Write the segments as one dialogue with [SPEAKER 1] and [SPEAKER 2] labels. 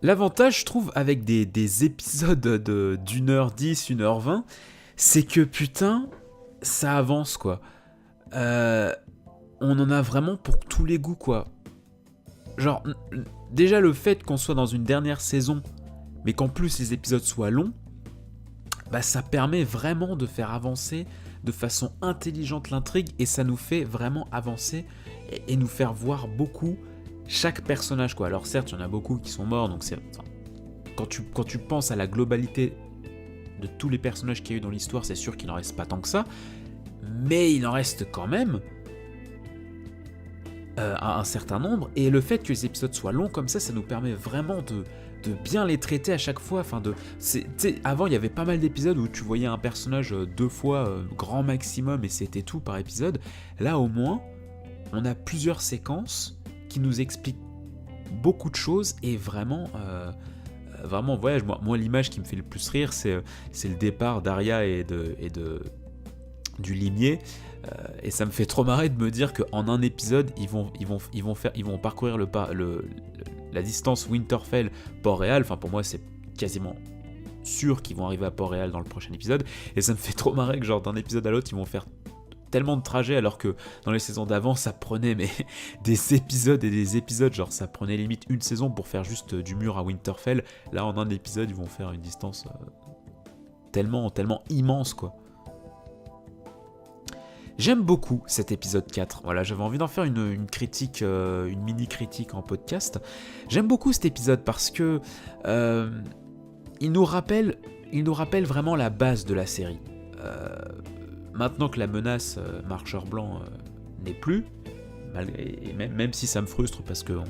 [SPEAKER 1] L'avantage, je trouve, avec des épisodes d'1h10, 1h20, c'est que putain, ça avance quoi. Euh, on en a vraiment pour tous les goûts quoi. Genre, déjà le fait qu'on soit dans une dernière saison, mais qu'en plus les épisodes soient longs, bah ça permet vraiment de faire avancer de façon intelligente l'intrigue et ça nous fait vraiment avancer et nous faire voir beaucoup chaque personnage quoi. Alors certes, il y en a beaucoup qui sont morts, donc quand tu penses à la globalité de tous les personnages qu'il y a eu dans l'histoire, c'est sûr qu'il n'en reste pas tant que ça, mais il en reste quand même un certain nombre, et le fait que les épisodes soient longs comme ça nous permet vraiment de bien les traiter à chaque fois. Avant, il y avait pas mal d'épisodes où tu voyais un personnage deux fois, grand maximum, et c'était tout par épisode. Là, au moins, on a plusieurs séquences qui nous expliquent beaucoup de choses, et vraiment, voyage. Moi, l'image qui me fait le plus rire, c'est le départ d'Arya du limier. Et ça me fait trop marrer de me dire qu'en un épisode, ils vont parcourir la distance Winterfell Port-Réal. Enfin, pour moi, c'est quasiment sûr qu'ils vont arriver à Port-Réal dans le prochain épisode. Et ça me fait trop marrer que genre d'un épisode à l'autre, ils vont faire tellement de trajets, alors que dans les saisons d'avant, ça prenait des épisodes et des épisodes. Genre, ça prenait limite une saison pour faire juste du mur à Winterfell. Là, en un épisode, ils vont faire une distance tellement immense, quoi. J'aime beaucoup cet épisode 4. Voilà, j'avais envie d'en faire une critique, une mini-critique en podcast. J'aime beaucoup cet épisode parce que il nous rappelle vraiment la base de la série. Maintenant que la menace marcheur blanc n'est plus, et même si ça me frustre parce qu'on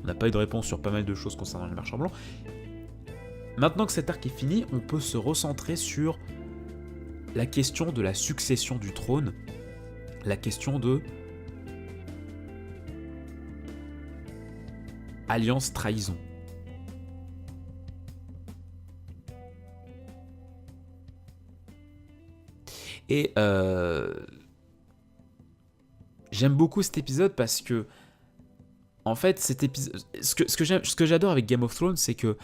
[SPEAKER 1] n'a pas eu de réponse sur pas mal de choses concernant les marcheurs blancs, maintenant que cet arc est fini, on peut se recentrer sur la question de la succession du trône, la question de alliance-trahison. Et j'aime beaucoup cet épisode parce que, en fait, cet épisode, ce que j'adore avec Game of Thrones, c'est que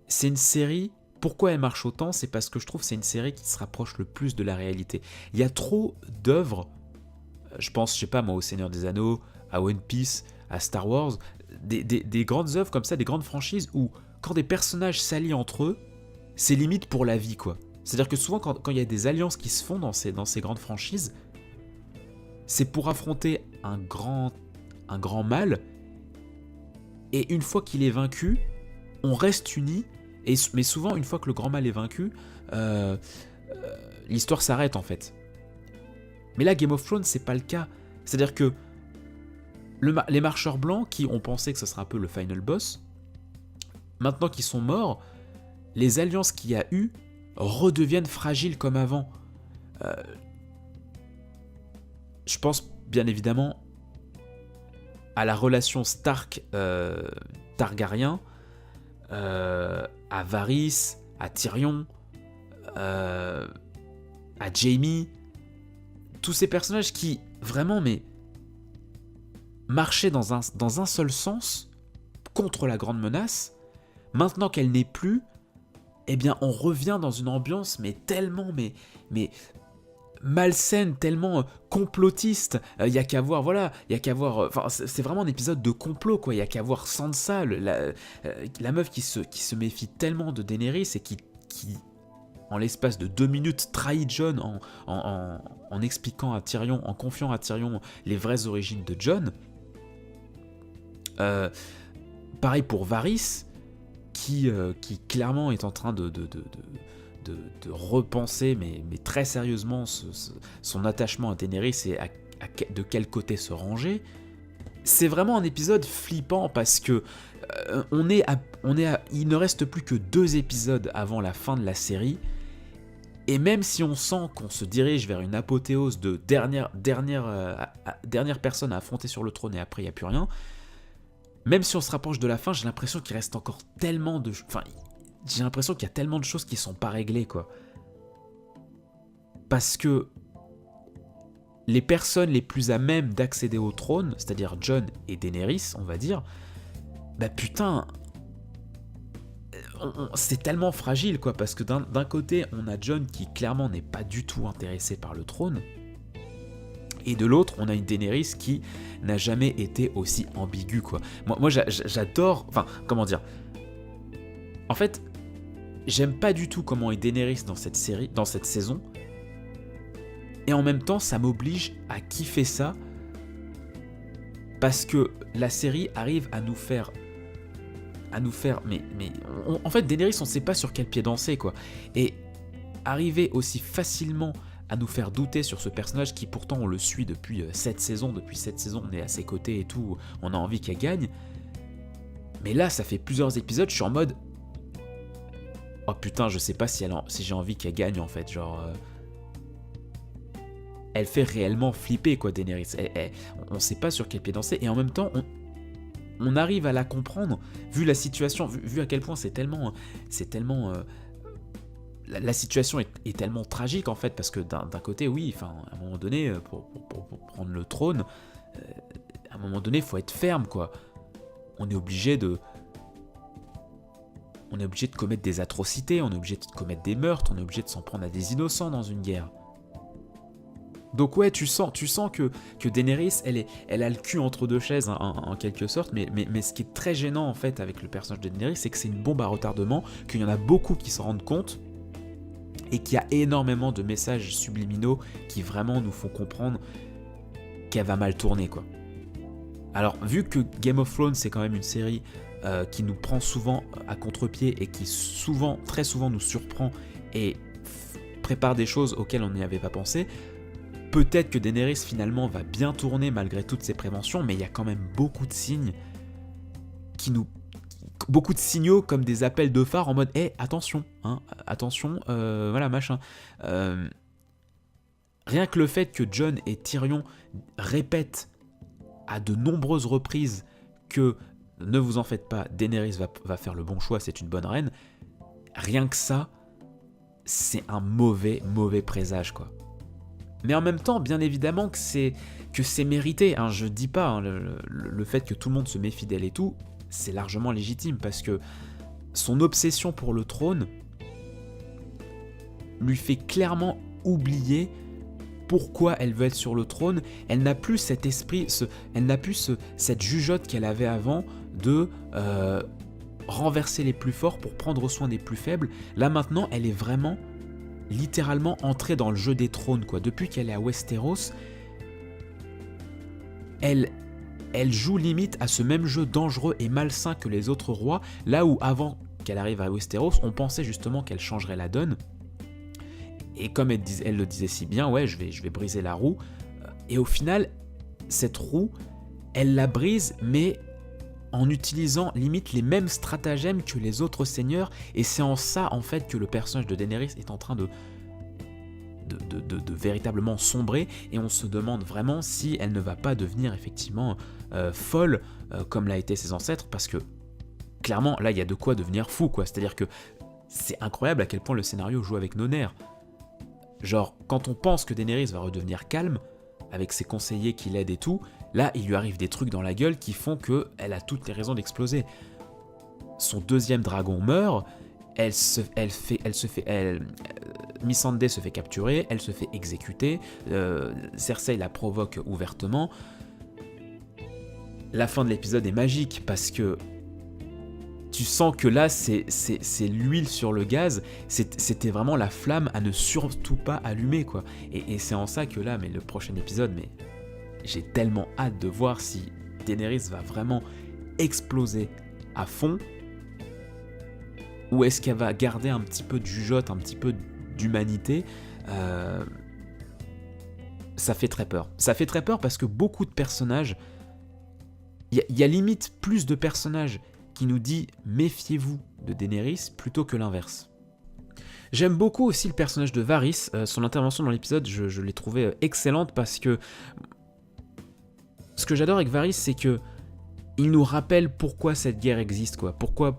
[SPEAKER 1] c'est une série. Pourquoi elle marche autant ? C'est parce que je trouve que c'est une série qui se rapproche le plus de la réalité. Il y a trop d'œuvres, je pense, je sais pas moi, au Seigneur des Anneaux, à One Piece, à Star Wars, des grandes œuvres comme ça, des grandes franchises où quand des personnages s'allient entre eux, c'est limite pour la vie, quoi. C'est-à-dire que souvent, quand il y a des alliances qui se font dans ces grandes franchises, c'est pour affronter un grand mal, et une fois qu'il est vaincu, on reste unis. Mais souvent, une fois que le grand mal est vaincu, l'histoire s'arrête en fait. Mais là, Game of Thrones, c'est pas le cas. C'est-à-dire que les marcheurs blancs, qui ont pensé que ce serait un peu le final boss, maintenant qu'ils sont morts, les alliances qu'il y a eu redeviennent fragiles comme avant. Je pense bien évidemment à la relation Stark-Targaryen, à Varys, à Tyrion, à Jaime, tous ces personnages qui vraiment marchaient dans un seul sens contre la grande menace. Maintenant qu'elle n'est plus, eh bien on revient dans une ambiance tellement malsaine, tellement complotiste. Il y a qu'à voir, c'est vraiment un épisode de complot, quoi. Il y a qu'à voir Sansa, la meuf qui se méfie tellement de Daenerys et qui en l'espace de 2 minutes trahit Jon en expliquant à Tyrion, en confiant à Tyrion les vraies origines de Jon. Pareil pour Varys, qui clairement est en train de repenser, mais très sérieusement, son attachement à Daenerys et de quel côté se ranger. C'est vraiment un épisode flippant parce que il ne reste plus que 2 épisodes avant la fin de la série, et même si on sent qu'on se dirige vers une apothéose de dernière personne à affronter sur le trône et après il n'y a plus rien, même si on se rapproche de la fin, j'ai l'impression qu'il reste encore tellement de... j'ai l'impression qu'il y a tellement de choses qui sont pas réglées, quoi. Parce que les personnes les plus à même d'accéder au trône, c'est-à-dire Jon et Daenerys, on va dire, bah putain, c'est tellement fragile, quoi, parce que d'un côté, on a Jon qui clairement n'est pas du tout intéressé par le trône, et de l'autre, on a une Daenerys qui n'a jamais été aussi ambiguë, quoi. Moi j'adore... Enfin, comment dire. En fait, j'aime pas du tout comment est Daenerys dans cette série, dans cette saison, et en même temps, ça m'oblige à kiffer ça, parce que la série arrive à nous faire... en fait, Daenerys, on sait pas sur quel pied danser, quoi. Et arriver aussi facilement à nous faire douter sur ce personnage qui pourtant on le suit depuis 7 saisons, on est à ses côtés et tout, on a envie qu'elle gagne. Mais là, ça fait plusieurs épisodes, je suis en mode... Oh putain, je sais pas si j'ai envie qu'elle gagne en fait, genre... Elle fait réellement flipper, quoi, Daenerys. On sait pas sur quel pied danser, et en même temps, on arrive à la comprendre, vu la situation, vu à quel point c'est tellement... La situation est tellement tragique en fait, parce que d'un côté, oui, enfin, à un moment donné, pour prendre le trône, à un moment donné, il faut être ferme, quoi. On est obligé de commettre des atrocités, on est obligé de commettre des meurtres, on est obligé de s'en prendre à des innocents dans une guerre. Donc ouais, tu sens que Daenerys, elle a le cul entre deux chaises, hein, en quelque sorte, mais ce qui est très gênant en fait avec le personnage de Daenerys, c'est que c'est une bombe à retardement, qu'il y en a beaucoup qui s'en rendent compte, et qu'il y a énormément de messages subliminaux qui vraiment nous font comprendre qu'elle va mal tourner, quoi. Alors, vu que Game of Thrones, c'est quand même une série qui nous prend souvent à contre-pied et qui très souvent nous surprend et prépare des choses auxquelles on n'y avait pas pensé, peut-être que Daenerys finalement va bien tourner malgré toutes ses préventions, mais il y a quand même beaucoup de signes beaucoup de signaux comme des appels de phare en mode hey, attention, hein, attention, voilà, machin. Rien que le fait que Jon et Tyrion répètent à de nombreuses reprises que ne vous en faites pas, Daenerys va faire le bon choix, c'est une bonne reine, rien que ça, c'est un mauvais présage, quoi. Mais en même temps, bien évidemment que c'est mérité, hein, je dis pas, hein, le fait que tout le monde se méfie d'elle et tout, c'est largement légitime, parce que son obsession pour le trône lui fait clairement oublier pourquoi elle veut être sur le trône. Elle n'a plus cet esprit, cette jugeote qu'elle avait avant de renverser les plus forts pour prendre soin des plus faibles. Là maintenant, elle est vraiment littéralement entrée dans le jeu des trônes, quoi. Depuis qu'elle est à Westeros, elle joue limite à ce même jeu dangereux et malsain que les autres rois, là où avant qu'elle arrive à Westeros, on pensait justement qu'elle changerait la donne. Et comme elle le disait si bien, ouais, je vais briser la roue. Et au final, cette roue, elle la brise, mais en utilisant limite les mêmes stratagèmes que les autres seigneurs. Et c'est en ça, en fait, que le personnage de Daenerys est en train de véritablement sombrer, et on se demande vraiment si elle ne va pas devenir effectivement folle comme l'a été ses ancêtres, parce que clairement là il y a de quoi devenir fou, quoi. C'est-à-dire que c'est incroyable à quel point le scénario joue avec nos nerfs. Genre quand on pense que Daenerys va redevenir calme avec ses conseillers qui l'aident et tout, là il lui arrive des trucs dans la gueule qui font qu'elle a toutes les raisons d'exploser. Son deuxième dragon meurt, Missandei se fait capturer, elle se fait exécuter, Cersei la provoque ouvertement. La fin de l'épisode est magique parce que tu sens que là c'est l'huile sur le gaz, c'était vraiment la flamme à ne surtout pas allumer, quoi. Et c'est en ça que là, mais le prochain épisode, mais j'ai tellement hâte de voir si Daenerys va vraiment exploser à fond, ou est-ce qu'elle va garder un petit peu de jugeote, un petit peu d'humanité. Ça fait très peur. Ça fait très peur parce que beaucoup de personnages, il y a limite plus de personnages qui nous dit méfiez-vous de Daenerys plutôt que l'inverse. J'aime beaucoup aussi le personnage de Varys. Son intervention dans l'épisode, je l'ai trouvé excellente, parce que ce que j'adore avec Varys, c'est que il nous rappelle pourquoi cette guerre existe, quoi. Pourquoi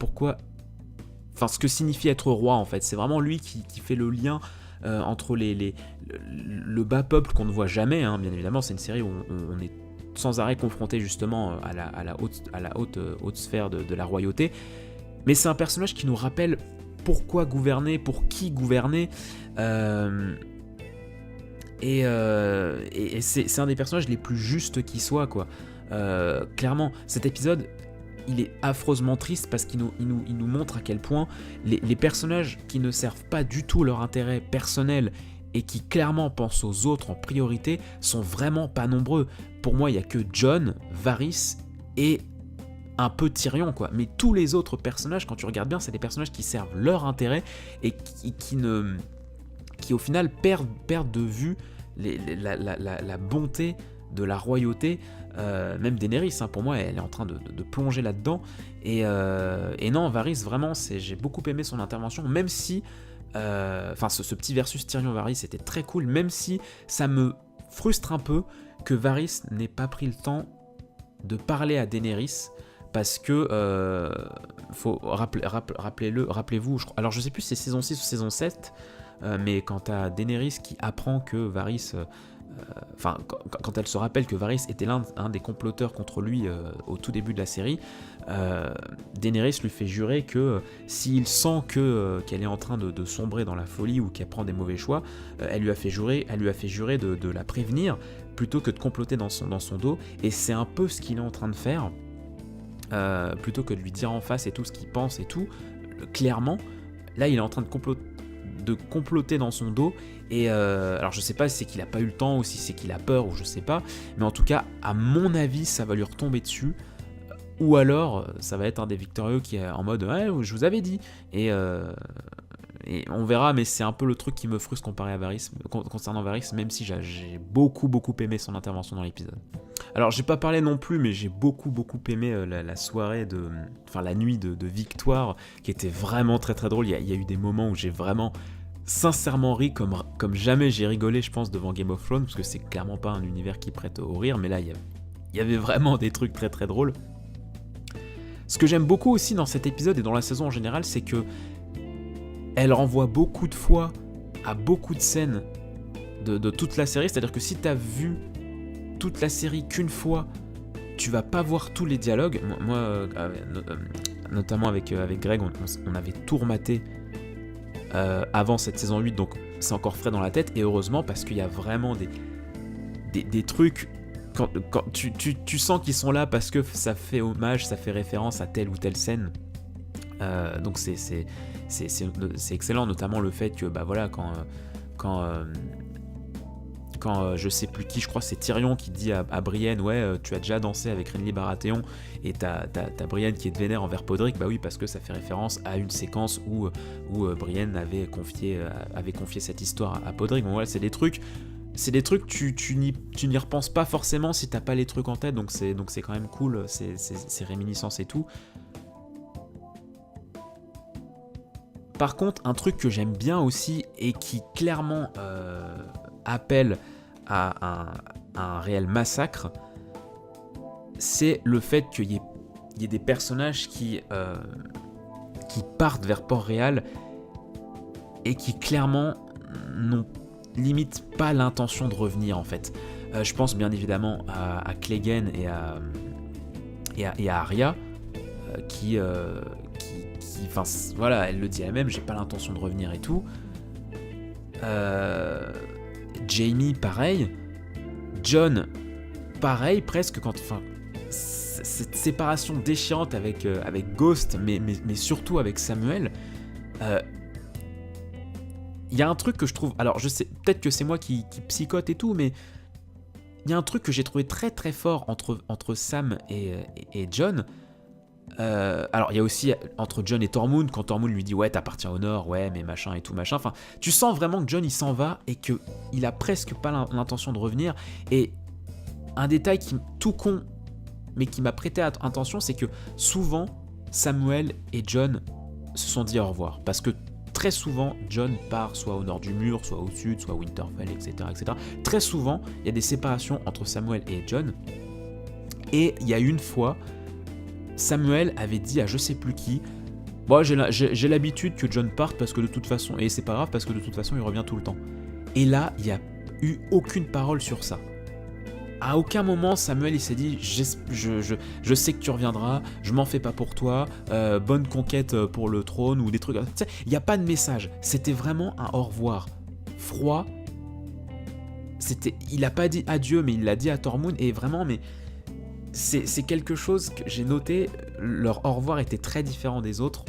[SPEAKER 1] enfin, ce que signifie être roi, en fait. C'est vraiment lui qui fait le lien entre le bas peuple qu'on ne voit jamais, hein. Bien évidemment, c'est une série où on est sans arrêt confronté justement à la haute sphère de la royauté. Mais c'est un personnage qui nous rappelle pourquoi gouverner, pour qui gouverner. Et c'est un des personnages les plus justes qui soit, quoi. Clairement, cet épisode, il est affreusement triste parce qu'il nous montre à quel point les personnages qui ne servent pas du tout leur intérêt personnel et qui clairement pensent aux autres en priorité sont vraiment pas nombreux. Pour moi, il n'y a que Jon, Varys et un peu Tyrion, quoi. Mais tous les autres personnages, quand tu regardes bien, c'est des personnages qui servent leur intérêt et qui au final perdent de vue la bonté de la royauté. Même Daenerys, pour moi, elle est en train de plonger là-dedans. Et non, Varys, vraiment, j'ai beaucoup aimé son intervention, même si... ce petit versus Tyrion-Varys était très cool, même si ça me frustre un peu que Varys n'ait pas pris le temps de parler à Daenerys, parce que, faut rappelez-vous, alors je sais plus si c'est saison 6 ou saison 7, mais quand t'as Daenerys qui apprend que Varys... quand elle se rappelle que Varys était l'un des comploteurs contre lui au tout début de la série, Daenerys lui fait jurer que s'il sent qu'elle est en train de sombrer dans la folie ou qu'elle prend des mauvais choix, elle lui a fait jurer de la prévenir plutôt que de comploter dans son dos, et c'est un peu ce qu'il est en train de faire, plutôt que de lui dire en face et tout ce qu'il pense et tout, clairement, là il est en train de comploter dans son dos. Et alors je sais pas si c'est qu'il a pas eu le temps ou si c'est qu'il a peur ou je sais pas, mais en tout cas à mon avis ça va lui retomber dessus, ou alors ça va être un des victorieux qui est en mode ouais je vous avais dit, et on verra, mais c'est un peu le truc qui me frustre comparé à Varys, concernant Varys, même si j'ai beaucoup aimé son intervention dans l'épisode. Alors j'ai pas parlé non plus, mais j'ai beaucoup aimé la soirée la nuit de victoire, qui était vraiment très drôle. Il y a eu des moments où j'ai vraiment sincèrement ri comme jamais j'ai rigolé, je pense, devant Game of Thrones, parce que c'est clairement pas un univers qui prête au rire, mais là il y avait vraiment des trucs très drôles. Ce que j'aime beaucoup aussi dans cet épisode et dans la saison en général, c'est que elle renvoie beaucoup de fois à beaucoup de scènes de toute la série, c'est-à-dire que si t'as vu toute la série qu'une fois, tu vas pas voir tous les dialogues. Moi, notamment avec Greg, on avait tout rematé avant cette saison 8, donc c'est encore frais dans la tête, et heureusement, parce qu'il y a vraiment des trucs, quand tu sens qu'ils sont là parce que ça fait hommage, ça fait référence à telle ou telle scène, donc c'est excellent, notamment le fait que quand je sais plus qui, je crois que c'est Tyrion qui dit à Brienne, ouais, tu as déjà dansé avec Renly Baratheon, et t'as Brienne qui est de vénère envers Podrick, bah oui, parce que ça fait référence à une séquence où Brienne avait confié cette histoire à Podrick. Bon voilà, c'est des trucs tu n'y repenses pas forcément si t'as pas les trucs en tête, donc c'est quand même cool, ces réminiscences et tout. Par contre, un truc que j'aime bien aussi et qui clairement appelle à un réel massacre, c'est le fait qu'il y ait des personnages qui partent vers Port-Réal et qui clairement n'ont limite pas l'intention de revenir en fait. Je pense bien évidemment à Clegane et à Arya qui voilà, elle le dit elle-même, j'ai pas l'intention de revenir et tout. Jaime, pareil. Jon, pareil, presque, cette séparation déchirante avec Ghost, mais surtout avec Samuel. Il y a un truc que je trouve... Alors, je sais, peut-être que c'est moi qui psychote et tout, mais il y a un truc que j'ai trouvé très fort entre Sam et Jon. Alors il y a aussi entre Jon et Tormund, quand Tormund lui dit ouais t'appartiens au nord, ouais mais machin et tout machin, enfin tu sens vraiment que Jon il s'en va et que il a presque pas l'intention de revenir. Et un détail qui tout con mais qui m'a prêté attention, c'est que souvent Samuel et Jon se sont dit au revoir, parce que très souvent Jon part soit au nord du mur, soit au sud, soit à Winterfell, etc. Très souvent il y a des séparations entre Samuel et Jon, et il y a une fois Samuel avait dit à je sais plus qui, bon, j'ai l'habitude que Jon parte parce que de toute façon, et c'est pas grave parce que de toute façon il revient tout le temps. Et là, il n'y a eu aucune parole sur ça. À aucun moment Samuel il s'est dit je sais que tu reviendras, je m'en fais pas pour toi, bonne conquête pour le trône ou des trucs. Tu sais, il n'y a pas de message. C'était vraiment un au revoir froid. Il a pas dit adieu, mais il l'a dit à Tormund, et vraiment, mais c'est quelque chose que j'ai noté. Leur au revoir était très différent des autres.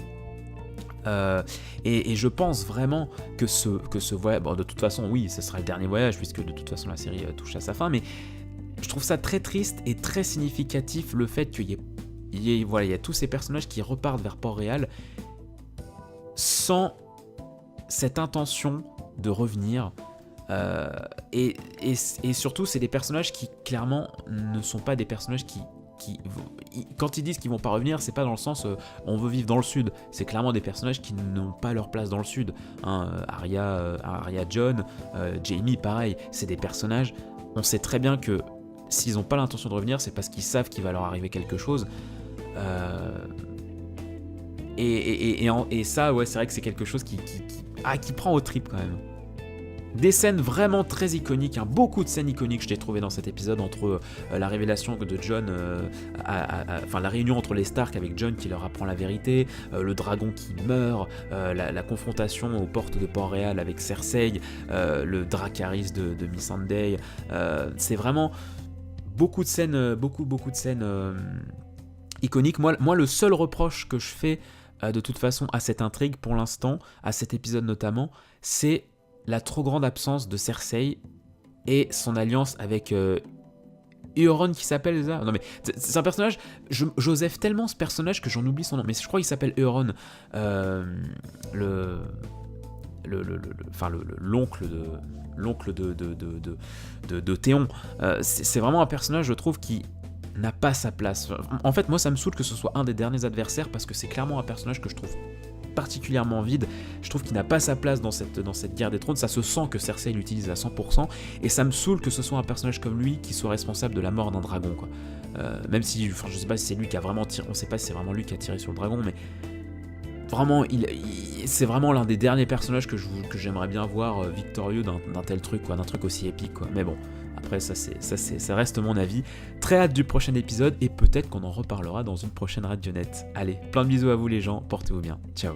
[SPEAKER 1] Et je pense vraiment que ce voyage, bon, de toute façon oui, ce sera le dernier voyage puisque de toute façon la série touche à sa fin, mais je trouve ça très triste et très significatif le fait qu'il y a tous ces personnages qui repartent vers Port-Réal sans cette intention de revenir. Et surtout, c'est des personnages qui clairement ne sont pas des personnages qui quand ils disent qu'ils vont pas revenir, c'est pas dans le sens on veut vivre dans le sud. C'est clairement des personnages qui n'ont pas leur place dans le sud. Arya, Jon, Jaime, pareil. C'est des personnages. On sait très bien que s'ils n'ont pas l'intention de revenir, c'est parce qu'ils savent qu'il va leur arriver quelque chose. Et ça, ouais, c'est vrai que c'est quelque chose qui prend au trip quand même. Des scènes vraiment très iconiques, beaucoup de scènes iconiques je l'ai trouvé dans cet épisode, entre la révélation de Jon, enfin la réunion entre les Stark avec Jon qui leur apprend la vérité, le dragon qui meurt, la confrontation aux portes de Port-Réal avec Cersei, le Dracarys de Missandei, c'est vraiment beaucoup de scènes, beaucoup de scènes iconiques. Moi, le seul reproche que je fais de toute façon à cette intrigue pour l'instant, à cet épisode notamment, c'est la trop grande absence de Cersei et son alliance avec Euron qui s'appelle ça. Non mais c'est un personnage, Joseph tellement ce personnage que j'en oublie son nom, mais je crois qu'il s'appelle Euron, l'oncle de Théon. C'est vraiment un personnage, je trouve, qui n'a pas sa place. En fait, moi ça me saoule que ce soit un des derniers adversaires parce que c'est clairement un personnage que je trouve particulièrement vide. Je trouve qu'il n'a pas sa place dans cette guerre des trônes. Ça se sent que Cersei l'utilise à 100%, et ça me saoule que ce soit un personnage comme lui qui soit responsable de la mort d'un dragon, quoi. Même si, je sais pas si c'est lui qui a vraiment tiré, on sait pas si c'est vraiment lui qui a tiré sur le dragon, mais vraiment, c'est vraiment l'un des derniers personnages que j'aimerais bien voir victorieux d'un tel truc, quoi, d'un truc aussi épique, quoi. Mais bon, après ça reste mon avis. Très hâte du prochain épisode, et peut-être qu'on en reparlera dans une prochaine Radionnette. Allez, plein de bisous à vous les gens, portez-vous bien, ciao.